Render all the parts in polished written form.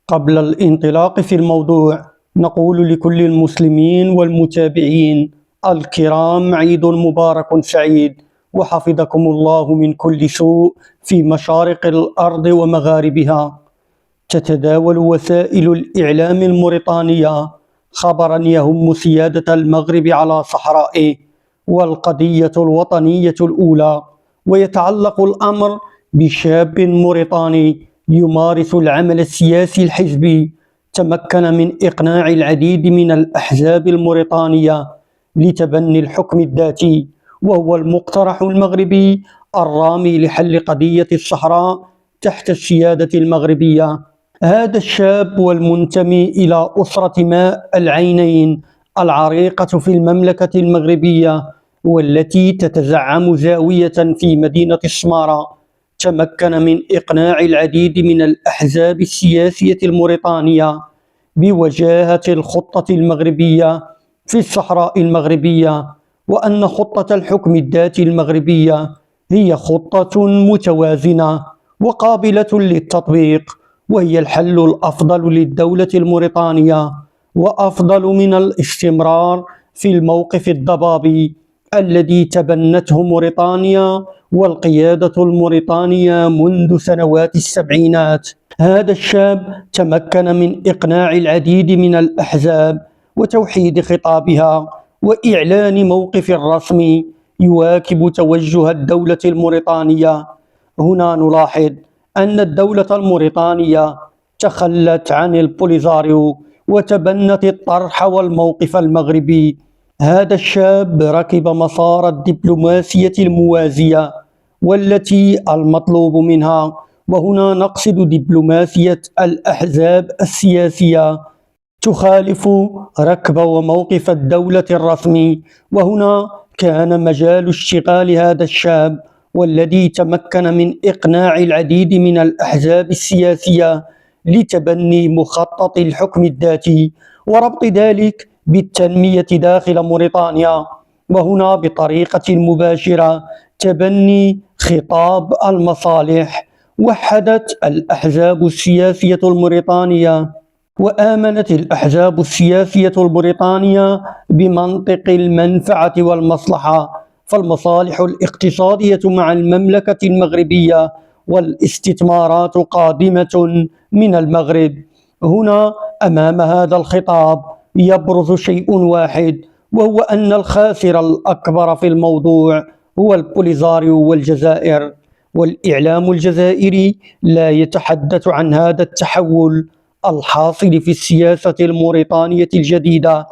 قبل الانطلاق في الموضوع، نقول لكل المسلمين والمتابعين الكرام: عيد مبارك سعيد، وحفظكم الله من كل سوء في مشارق الأرض ومغاربها. تتداول وسائل الإعلام الموريتانية خبراً يهم سيادة المغرب على صحرائه والقضية الوطنية الأولى، ويتعلق الأمر بشاب موريتاني يمارس العمل السياسي الحزبي تمكن من إقناع العديد من الأحزاب الموريتانية لتبني الحكم الذاتي، وهو المقترح المغربي الرامي لحل قضية الصحراء تحت السيادة المغربية. هذا الشاب والمنتمي إلى أسرة ماء العينين العريقة في المملكة المغربية، والتي تتزعم زاوية في مدينة السمارة، تمكن من إقناع العديد من الأحزاب السياسية الموريتانية بوجاهة الخطة المغربية في الصحراء المغربية، وأن خطة الحكم الذاتي المغربية هي خطة متوازنة وقابلة للتطبيق، وهي الحل الأفضل للدولة الموريتانية، وأفضل من الاستمرار في الموقف الضبابي الذي تبنته موريتانيا والقيادة الموريتانية منذ سنوات السبعينات. هذا الشاب تمكن من إقناع العديد من الأحزاب وتوحيد خطابها وإعلان موقف رسمي يواكب توجه الدولة الموريتانية. هنا نلاحظ أن الدولة الموريتانية تخلت عن البوليزاريو وتبنت الطرح والموقف المغربي. هذا الشاب ركب مسار الدبلوماسية الموازية والتي المطلوب منها، وهنا نقصد دبلوماسية الأحزاب السياسية، تخالف ركب وموقف الدولة الرسمي. وهنا كان مجال اشتغال هذا الشاب والذي تمكن من إقناع العديد من الأحزاب السياسية لتبني مخطط الحكم الذاتي وربط ذلك بالتنمية داخل موريتانيا، وهنا بطريقة مباشرة تبني خطاب المصالح. وحدت الأحزاب السياسية الموريتانية وآمنت الأحزاب السياسية الموريتانية بمنطق المنفعة والمصلحة، فالمصالح الاقتصادية مع المملكة المغربية والاستثمارات قادمة من المغرب. هنا أمام هذا الخطاب يبرز شيء واحد، وهو أن الخاسر الأكبر في الموضوع هو البوليزاريو والجزائر، والإعلام الجزائري لا يتحدث عن هذا التحول الحاصل في السياسة الموريتانية الجديدة.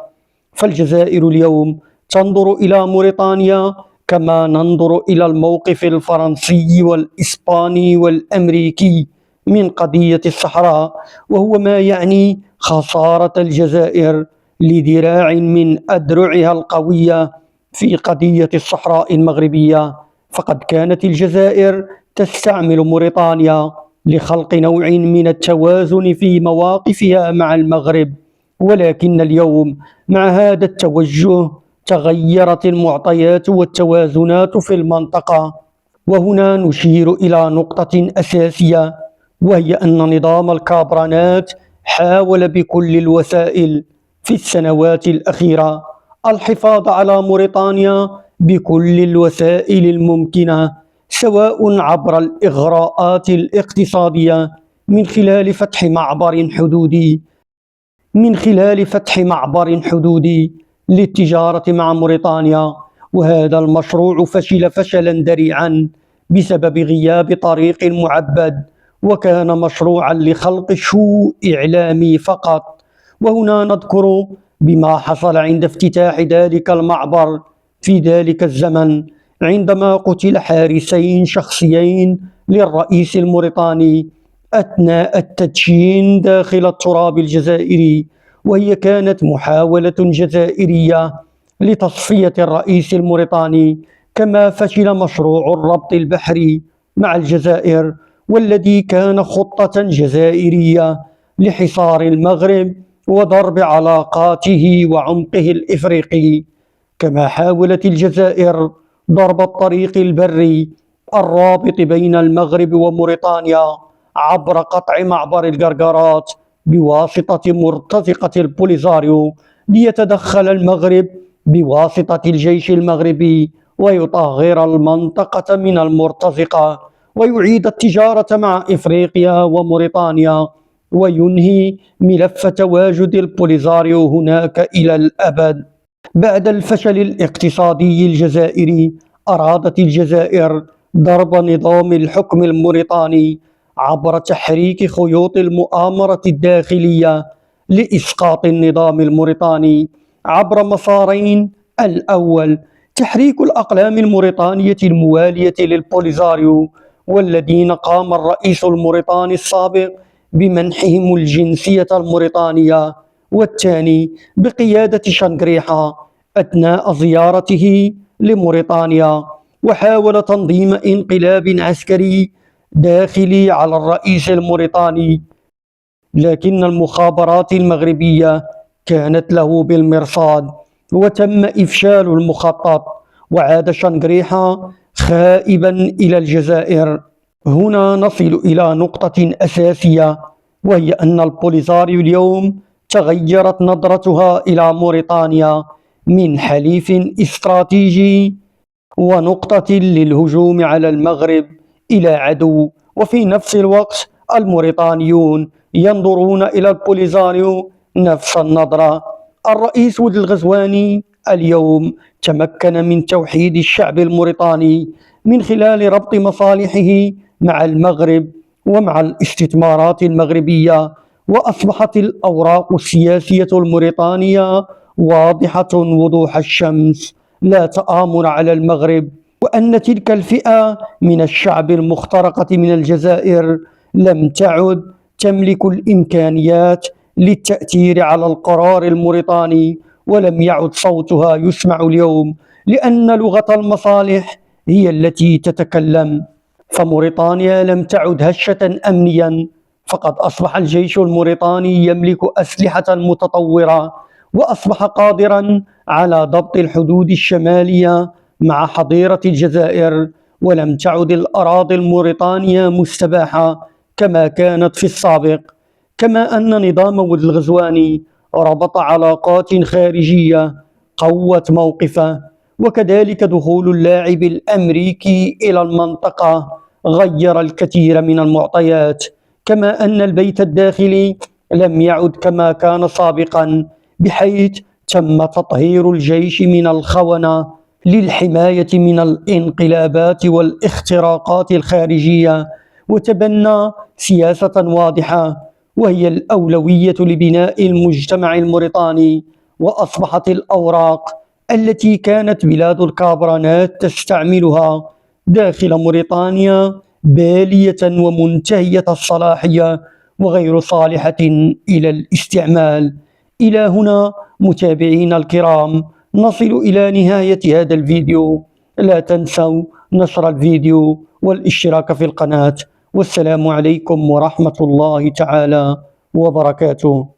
فالجزائر اليوم تنظر إلى موريتانيا كما ننظر إلى الموقف الفرنسي والإسباني والأمريكي من قضية الصحراء، وهو ما يعني خسارة الجزائر لذراع من أذرعها القوية في قضية الصحراء المغربية. فقد كانت الجزائر تستعمل موريتانيا لخلق نوع من التوازن في مواقفها مع المغرب، ولكن اليوم مع هذا التوجه تغيرت المعطيات والتوازنات في المنطقة. وهنا نشير إلى نقطة أساسية، وهي أن نظام الكابرانات حاول بكل الوسائل في السنوات الأخيرة الحفاظ على موريتانيا بكل الوسائل الممكنة، سواء عبر الإغراءات الاقتصادية من خلال فتح معبر حدودي للتجارة مع موريتانيا. وهذا المشروع فشل فشلا ذريعا بسبب غياب طريق معبد، وكان مشروعا لخلق شو إعلامي فقط. وهنا نذكر بما حصل عند افتتاح ذلك المعبر في ذلك الزمن، عندما قتل حارسين شخصيين للرئيس الموريتاني أثناء التدشين داخل التراب الجزائري، وهي كانت محاولة جزائرية لتصفية الرئيس الموريتاني. كما فشل مشروع الربط البحري مع الجزائر، والذي كان خطة جزائرية لحصار المغرب وضرب علاقاته وعمقه الإفريقي. كما حاولت الجزائر ضرب الطريق البري الرابط بين المغرب وموريتانيا عبر قطع معبر القرقرات بواسطة مرتزقة البوليساريو ليتدخل المغرب بواسطة الجيش المغربي ويطهر المنطقة من المرتزقة ويعيد التجارة مع إفريقيا وموريتانيا وينهي ملف تواجد البوليساريو هناك إلى الأبد. بعد الفشل الاقتصادي الجزائري أرادت الجزائر ضرب نظام الحكم الموريتاني عبر تحريك خيوط المؤامرة الداخلية لإسقاط النظام الموريتاني عبر مسارين: الأول تحريك الأقلام الموريتانية الموالية للبوليساريو والذين قام الرئيس الموريتاني السابق بمنحهم الجنسية الموريتانية، والثاني بقيادة شنقريحة أثناء زيارته لموريتانيا وحاول تنظيم انقلاب عسكري داخلي على الرئيس الموريتاني، لكن المخابرات المغربية كانت له بالمرصاد وتم إفشال المخطط وعاد شنقريحة خائبا إلى الجزائر. هنا نصل إلى نقطة أساسية، وهي أن البوليساريو اليوم تغيرت نظرتها إلى موريتانيا من حليف استراتيجي ونقطة للهجوم على المغرب إلى عدو. وفي نفس الوقت الموريتانيون ينظرون إلى البوليساريو نفس النظرة. الرئيس ولد الغزواني اليوم تمكن من توحيد الشعب الموريتاني من خلال ربط مصالحه مع المغرب ومع الاستثمارات المغربية، وأصبحت الأوراق السياسية الموريتانية واضحة وضوح الشمس: لا تآمر على المغرب، وأن تلك الفئة من الشعب المخترقة من الجزائر لم تعد تملك الإمكانيات للتأثير على القرار الموريتاني، ولم يعد صوتها يسمع اليوم، لأن لغة المصالح هي التي تتكلم. فموريتانيا لم تعد هشة أمنيا، فقد أصبح الجيش الموريتاني يملك أسلحة متطورة، وأصبح قادرا على ضبط الحدود الشمالية مع حظيرة الجزائر، ولم تعد الأراضي الموريتانية مستباحة كما كانت في السابق. كما أن نظام ولد الغزواني ربط علاقات خارجية قوت موقفه، وكذلك دخول اللاعب الأمريكي إلى المنطقة غير الكثير من المعطيات. كما أن البيت الداخلي لم يعد كما كان سابقا، بحيث تم تطهير الجيش من الخونة للحماية من الانقلابات والاختراقات الخارجية، وتبنى سياسة واضحة وهي الأولوية لبناء المجتمع الموريتاني. وأصبحت الأوراق التي كانت بلاد الكابرانات تستعملها داخل موريتانيا بالية ومنتهية الصلاحية وغير صالحة إلى الاستعمال. إلى هنا متابعينا الكرام نصل إلى نهاية هذا الفيديو. لا تنسوا نشر الفيديو والاشتراك في القناة، والسلام عليكم ورحمة الله تعالى وبركاته.